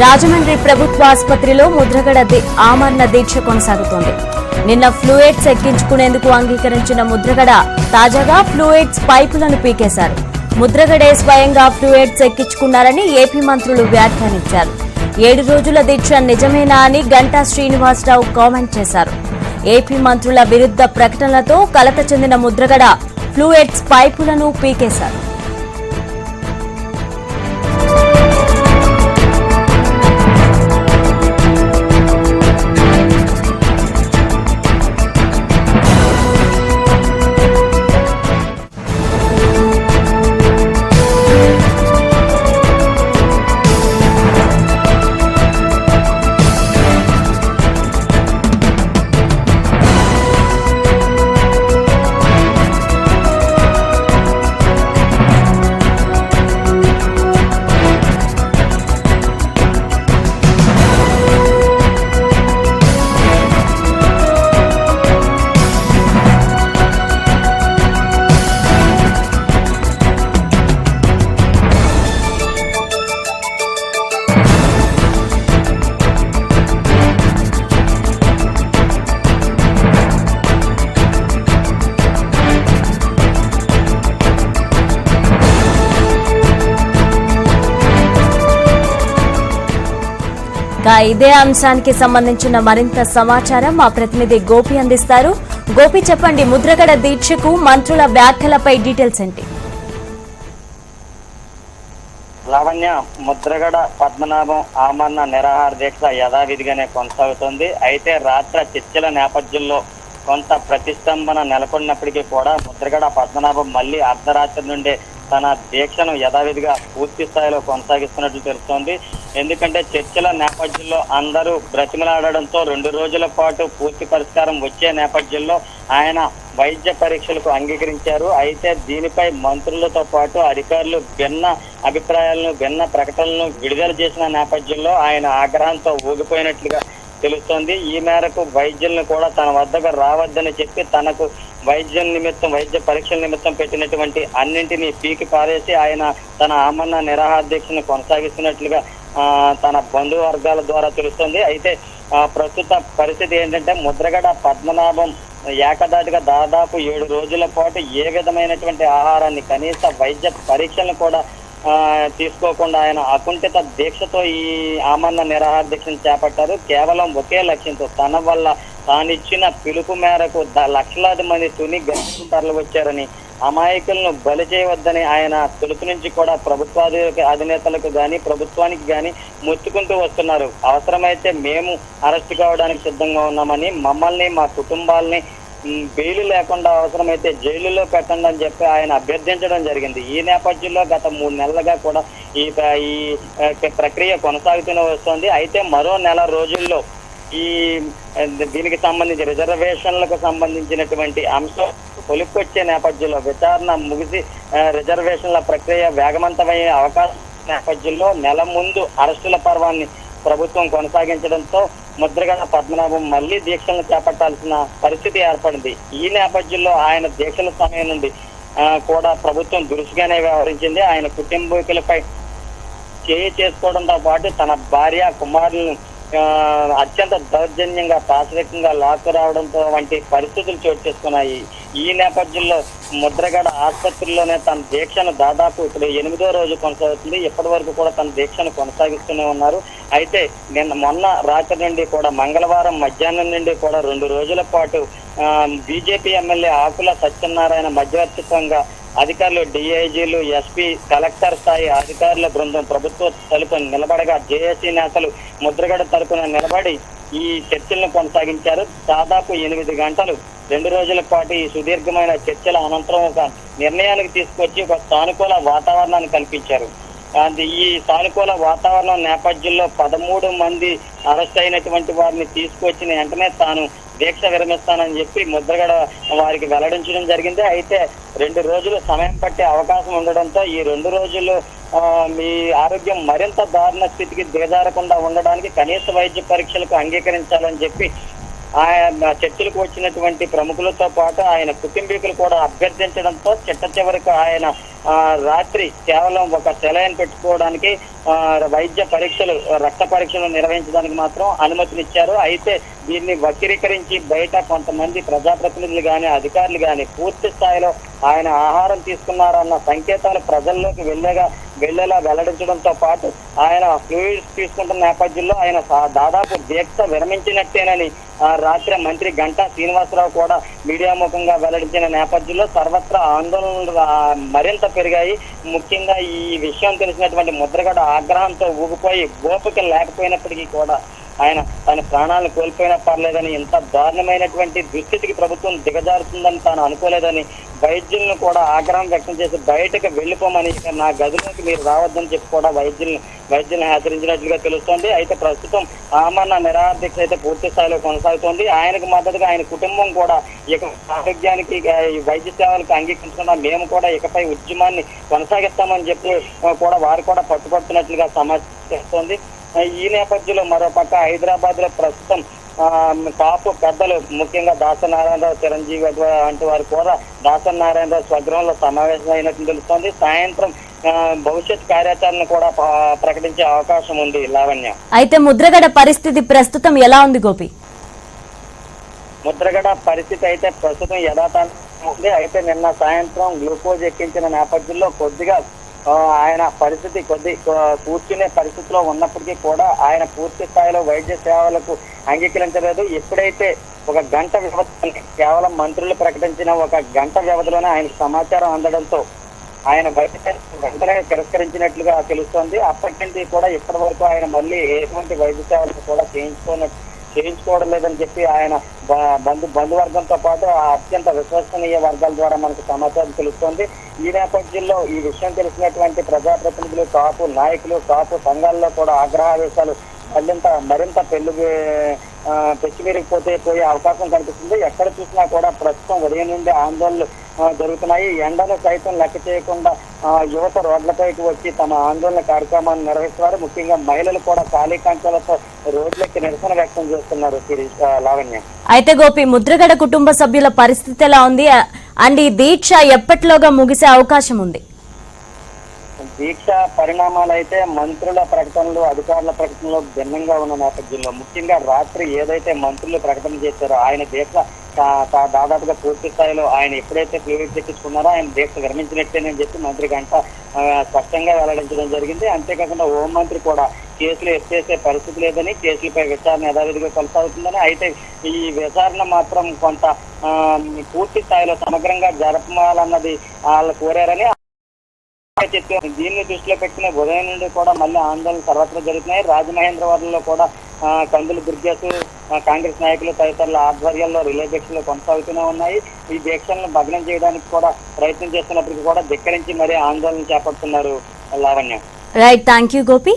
రాజమండ్రి ప్రభుత్వ ఆసుపత్రిలో ముద్రగడ ఆమరణ దీక్ష కొనసాగుతోంది. నిన్న ఫ్లూయిడ్స్ ఎక్కించుకునేందుకు అంగీకరించిన ముద్రగడ తాజాగా ఫ్లూయిడ్స్ పైపులను పీకేశారు. ముద్రగడే స్వయంగా ఫ్లూయిడ్స్ ఎక్కించుకున్నారని ఏపీ మంత్రులు వ్యాఖ్యానించారు. 7 రోజుల దీక్ష నిజమేనా అని గంటా శ్రీనివాసరావు కామెంట్ చేశారు. ఏపీ మంత్రుల విరుద్ధ ప్రకటనలతో కలత చెందిన ముద్రగడ ఫ్లూయిడ్స్ పైపులను పీకేశారు. ఇదే అంశానికి సంబంధించిన మరింత సమాచారం మా ప్రతినిధి గోపి అందిస్తారు. గోపి, చెప్పండి, ముద్రగడ దీక్షకు మంత్రుల వ్యాఖ్యలపై డీటెయిల్స్ ఏంటి? లావణ్య, ముద్రగడ పద్మనాభం ఆమరణ నిరాహార దీక్ష యథావిధిగానే కొనసాగుతోంది. అయితే రాత్రి చర్చల నేపథ్యంలో కొంత ప్రతిష్టంభన నెలకొన్నప్పటికీ కూడా ముద్రగడ పద్మనాభం మళ్లీ అర్ధరాత్రి నుండే తన దీక్షను యథావిధిగా పూర్తి స్థాయిలో కొనసాగిస్తున్నట్లు తెలుస్తోంది. ఎందుకంటే చర్చల నేపథ్యంలో అందరూ బ్రతిమలాడడంతో 2 రోజుల పాటు పూర్తి పరిష్కారం వచ్చే నేపథ్యంలో ఆయన వైద్య పరీక్షలకు అంగీకరించారు. అయితే దీనిపై మంత్రులతో పాటు అధికారులు భిన్న అభిప్రాయాలను, భిన్న ప్రకటనలను విడుదల చేసిన నేపథ్యంలో ఆయన ఆగ్రహంతో ఊగిపోయినట్లుగా తెలుస్తోంది. ఈ మేరకు వైద్యులను కూడా తన వద్దకు రావద్దని చెప్పి తనకు వైద్య పరీక్షల నిమిత్తం పెట్టినటువంటి అన్నింటినీ పీకి పారేసి ఆయన తన ఆమరణ నిరాహార దీక్షను కొనసాగిస్తున్నట్లుగా తన బంధువర్గాల ద్వారా తెలుస్తోంది. అయితే ప్రస్తుత పరిస్థితి ఏంటంటే ముద్రగడ పద్మనాభం ఏకదాటిగా దాదాపు 7 రోజుల పాటు ఏ విధమైనటువంటి ఆహారాన్ని, కనీస వైద్య పరీక్షలను కూడా తీసుకోకుండా ఆయన అకుంఠిత దీక్షతో ఈ ఆమరణ నిరాహార దీక్షను చేపట్టారు. కేవలం ఒకే లక్ష్యంతో తన వల్ల తానిచ్చిన పిలుపు మేరకు లక్షలాది మంది తుని గర్భం తరలి వచ్చారని, అమాయకులను బలి చేయవద్దని ఆయన తొలుపు నుంచి కూడా ప్రభుత్వ అధినేతలకు గాని ప్రభుత్వానికి గాని మొత్తుకుంటూ వస్తున్నారు. అవసరమైతే మేము అరెస్ట్ కావడానికి సిద్ధంగా ఉన్నామని, మమ్మల్ని మా కుటుంబాలని బెయిల్ లేకుండా అవసరమైతే జైలులో పెట్టండి అని చెప్పి ఆయన అభ్యర్థించడం జరిగింది. ఈ నేపథ్యంలో గత 3 నెలలుగా కూడా ఈ ప్రక్రియ కొనసాగుతూనే వస్తుంది. అయితే మరో నెల రోజుల్లో దీనికి సంబంధించి రిజర్వేషన్లకు సంబంధించినటువంటి అంశం కొలిక్కొచ్చే నేపథ్యంలో విచారణ ముగిసి రిజర్వేషన్ల ప్రక్రియ వేగవంతమయ్యే అవకాశం నేపథ్యంలో నెల ముందు అరెస్టుల పర్వాన్ని ప్రభుత్వం కొనసాగించడంతో ముద్రగడ పద్మనాభం మళ్లీ దీక్షలను చేపట్టాల్సిన పరిస్థితి ఏర్పడింది. ఈ నేపథ్యంలో ఆయన దీక్షల సమయం నుండి కూడా ప్రభుత్వం దురుసుగానే వ్యవహరించింది. ఆయన కుటుంబీకులపై చేసుకోవడంతో పాటు తన భార్య, కుమారులను అత్యంత దౌర్జన్యంగా, పాశవికంగా లాక్కు రావడంతో వంటి పరిస్థితులు చోటు చేసుకున్నాయి. ఈ నేపథ్యంలో ముద్రగడ ఆసుపత్రిలోనే తన దీక్షను దాదాపు ఇప్పుడు 8వ రోజు కొనసాగుతుంది. ఇప్పటి వరకు కూడా తన దీక్షను కొనసాగిస్తూనే ఉన్నారు. అయితే మొన్న రాత్రి నుండి కూడా మంగళవారం మధ్యాహ్నం నుండి కూడా 2 రోజుల పాటు బీజేపీ ఎమ్మెల్యే ఆకుల సత్యనారాయణ మధ్యవర్తిత్వంగా అధికారులు, డిఐజీలు, ఎస్పీ, కలెక్టర్ స్థాయి అధికారుల బృందం ప్రభుత్వ తరపున నిలబడగా జేఏసీ నేతలు ముద్రగడ తరపున నిలబడి ఈ చర్చలను కొనసాగించారు. దాదాపు 8 గంటలు 2 రోజుల పాటు ఈ సుదీర్ఘమైన చర్చల అనంతరం ఒక నిర్ణయానికి తీసుకొచ్చి ఒక సానుకూల వాతావరణాన్ని కల్పించారు. ఈ సానుకూల వాతావరణం నేపథ్యంలో 13 మంది అరెస్ట్ అయినటువంటి వారిని తీసుకొచ్చిన వెంటనే తాను దీక్ష విరమిస్తానని చెప్పి ముద్రగడ వారికి వెల్లడించడం జరిగింది. అయితే 2 రోజులు సమయం పట్టే అవకాశం ఉండడంతో ఈ 2 రోజులు మీ ఆరోగ్యం మరింత దారుణ స్థితికి దిగజారకుండా ఉండడానికి కనీస వైద్య పరీక్షలకు అంగీకరించాలని చెప్పి ఆయన చర్చలకు వచ్చినటువంటి ప్రముఖులతో పాటు ఆయన కుటుంబీకులు కూడా అభ్యర్థించడంతో చిట్ట చివరికి ఆయన రాత్రి కేవలం ఒక సెలైన్ పెట్టుకోవడానికి వైద్య పరీక్షలు, రక్త పరీక్షలు నిర్వహించడానికి మాత్రం అనుమతినిచ్చారు. అయితే దీన్ని వక్రీకరించి బయట కొంతమంది ప్రజాప్రతినిధులు గాని, అధికారులు గాని పూర్తి స్థాయిలో ఆయన ఆహారం తీసుకున్నారన్న సంకేతాలు ప్రజల్లోకి వెళ్లేలా వెల్లడించడంతో పాటు ఆయన ఫ్లూయిడ్స్ తీసుకుంటున్న నేపథ్యంలో ఆయన దాదాపు దీక్ష విరమించినట్టేనని రాత్రి మంత్రి గంటా శ్రీనివాసరావు కూడా మీడియా ముఖంగా వెల్లడించిన నేపథ్యంలో సర్వత్రా ఆందోళనలు మరింత పెరిగాయి. ముఖ్యంగా ఈ విషయం తెలిసినటువంటి ముద్రగడ ఆగ్రహంతో ఊగిపోయి ఓపిక లేకపోయినప్పటికీ కూడా ఆయన తన ప్రాణాలను కోల్పోయినా పర్లేదని, ఇంత దారుణమైనటువంటి దుస్థితికి ప్రభుత్వం దిగజారుతుందని తాను అనుకోలేదని వైద్యులను కూడా ఆగ్రహం వ్యక్తం చేసి బయటకు వెళ్లిపోమని, నా గదిలోకి మీరు రావద్దని చెప్పి కూడా వైద్యులను హెచ్చరించినట్లుగా తెలుస్తోంది. అయితే ప్రస్తుతం ఆమరణ నిరాహార దీక్ష అయితే పూర్తి స్థాయిలో కొనసాగుతోంది. ఆయనకు మద్దతుగా ఆయన కుటుంబం కూడా ఇక ఆరోగ్యానికి వైద్య సేవలకు అంగీకరించకుండా మేము కూడా ఇకపై ఉద్యమాన్ని కొనసాగిస్తామని చెప్పి కూడా వారు కూడా పట్టుబడుతున్నట్లుగా సమాచారం. ఈ నేపథ్యంలో మరోపక్క హైదరాబాద్ లో ప్రస్తుతం కాపు పెద్దలు, ముఖ్యంగా దాసరి నారాయణరావు, చిరంజీవి వంటి వారు కూడా దాసరి నారాయణరావు స్వగృహంలో సమావేశం అయినట్టు తెలుస్తోంది. సాయంత్రం భవిష్యత్ కార్యాచరణ కూడా ప్రకటించే అవకాశం ఉంది. లావణ్య, అయితే ముద్రగడ పరిస్థితి ప్రస్తుతం ఎలా ఉంది గోపి? ముద్రగడ పరిస్థితి అయితే ప్రస్తుతం యథాతథంగా ఉంది. అయితే నిన్న సాయంత్రం గ్లూకోజ్ ఎక్కించిన నేపథ్యంలో కొద్దిగా ఆయన పరిస్థితి కూర్చునే పరిస్థితిలో ఉన్నప్పటికీ కూడా ఆయన పూర్తి స్థాయిలో వైద్య సేవలకు అంగీకరించలేదు. ఎప్పుడైతే ఒక గంట వ్యవధి, కేవలం మంత్రులు ప్రకటించిన ఒక గంట వ్యవధిలోనే ఆయనకు సమాచారం అందడంతో ఆయన వెంటనే తిరస్కరించినట్లుగా తెలుస్తోంది. అప్పటి నుంచి కూడా ఇప్పటి వరకు ఆయన మళ్ళీ ఎటువంటి వైద్య సేవలకు కూడా చేయించుకోవడం లేదని చెప్పి ఆయన బంధువర్గంతో పాటు అత్యంత విశ్వసనీయ వర్గాల ద్వారా మనకు సమాచారం తెలుస్తోంది. ఈ నేపథ్యంలో ఈ విషయం తెలిసినటువంటి ప్రజాప్రతినిధులు, కాపు నాయకులు, కాపు సంఘాల్లో కూడా ఆగ్రహావేశాలు మరింత పోయే అవకాశం కనిపిస్తుంది. ఎక్కడ చూసినా కూడా ప్రస్తుతం ఉదయం నుండి ఆందోళనలు జరుగుతున్నాయి. ఎండను సైతం లెక్క చేయకుండా యువత రోడ్లపైకి వచ్చి తమ ఆందోళన కార్యక్రమాన్ని నిర్వహిస్తున్నారు. ముఖ్యంగా మహిళలు కూడా ఖాళీ కంచాలతో రోడ్లెక్కి నిరసన వ్యక్తం చేస్తున్నారు. లావణ్య, అయితే గోపి, ముద్రగడ కుటుంబ సభ్యుల పరిస్థితి ఎలా ఉంది అండ్ ఈ దీక్ష ఎప్పటిలోగా ముగిసే అవకాశం ఉంది? దీక్ష పరిణామాలు అయితే మంత్రుల ప్రకటనలు, అధికారుల ప్రకటనలు భిన్నంగా ఉన్న నేపథ్యంలో, ముఖ్యంగా రాత్రి ఏదైతే మంత్రులు ప్రకటన చేశారో ఆయన దీక్ష దాదాపుగా పూర్తి స్థాయిలో ఆయన ఎప్పుడైతే ఫ్లూయిడ్ తెచ్చుకున్నారో ఆయన దీక్ష విరమించినట్టేనని చెప్పి మంత్రి గంట స్పష్టంగా వెల్లడించడం జరిగింది. అంతేకాకుండా హోంమంత్రి కూడా కేసులు ఎత్తేసే పరిస్థితి లేదని, కేసులపై విచారణ యథావిధిగా కొనసాగుతుందని, అయితే ఈ విచారణ మాత్రం కొంత పూర్తి స్థాయిలో సమగ్రంగా జరపాలన్నది వాళ్ళు కోరారని దీన్ని దృష్టిలో పెట్టుకునే ఉదయం నుండి కూడా మళ్ళీ ఆందోళన సర్వత్రా జరుగుతున్నాయి. రాజమహేంద్రవరంలో కూడా కందులు దుర్గేశ్, కాంగ్రెస్ నాయకులు తదితరుల ఆధ్వర్యంలో రిలే దీక్షలు కొనసాగుతూనే ఉన్నాయి. ఈ దీక్షలను భగ్నం చేయడానికి కూడా ప్రయత్నం చేస్తున్నప్పటికీ కూడా ధిక్కరించి మరీ ఆందోళన చేపడుతున్నారు. Lavanya, right, thank you Gopi.